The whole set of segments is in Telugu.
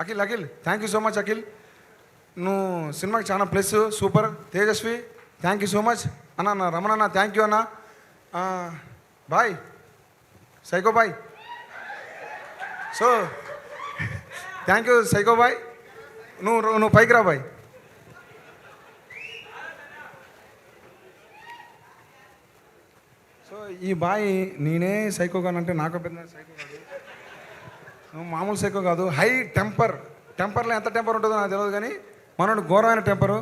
Akhil Akhil thank you so much Akhil. నువ్వు సినిమాకి చాలా plus, super. Tejaswi thank you so much అన్న. రమణ అన్న థ్యాంక్ యూ అన్న. Boy psycho boy. So thank you psycho boy. నువ్వు పైకి రా బాయ్. సో ఈ బాయ్ నేనే సైకో కానంటే నాకు పెద్ద సైకో కాదు, మామూలు సైకో కాదు. హై టెంపర్లో ఎంత టెంపర్ ఉంటుందో నాకు తెలియదు, కానీ మనోడు ఘోరమైన టెంపరు.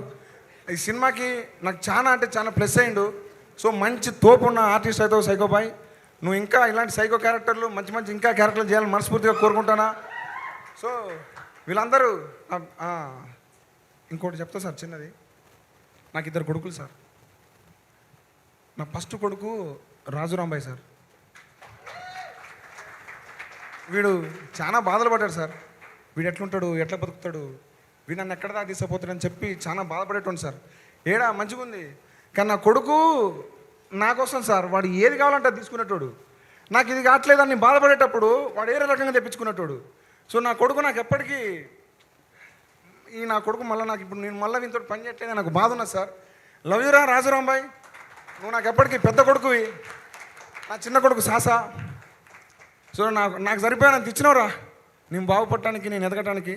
ఈ సినిమాకి నాకు చాలా అంటే చాలా ప్లస్ అయ్యిండు. సో మంచి తోపు ఉన్న ఆర్టిస్ట్ అయితే సైకో బాయ్. నువ్వు ఇంకా ఇలాంటి సైకో క్యారెక్టర్లు మంచి మంచి ఇంకా క్యారెక్టర్లు చేయాలని మనస్ఫూర్తిగా కోరుకుంటానా. సో వీళ్ళందరూ ఇంకోటి చెప్తా సార్ చిన్నది. నాకు 2 కొడుకులు సార్. నా ఫస్ట్ కొడుకు రాజురాంబాయ్ సార్. వీడు చాలా బాధలు పడ్డాడు సార్. వీడు ఎట్లుంటాడు, ఎట్లా బతుకుతాడు, వీడు నన్ను ఎక్కడ దాకా తీసుకుపోతాడని చెప్పి చాలా బాధపడేటోడు సార్. ఏడా మంచిగా ఉంది, కానీ నా కొడుకు నా కోసం సార్ వాడు ఏది కావాలంటే అది తీసుకునేటోడు. నాకు ఇది కావట్లేదని బాధపడేటప్పుడు వాడు ఏరే రకంగా తెప్పించుకునేటోడు. సో నా కొడుకు నాకు ఎప్పటికీ నా కొడుకు మళ్ళీ నాకు ఇప్పుడు నేను మళ్ళీ వీనితో పని చేయట్లేదు, నాకు బాధ ఉన్నది సార్. లవ్ యూరా రాజురాంబాయ్. నువ్వు నాకు ఎప్పటికీ పెద్ద కొడుకువి, నా చిన్న కొడుకు సాసా. సో నాకు సరిపోయానంత ఇచ్చినవరా నేను బాగుపడటానికి, నేను ఎదగటానికి.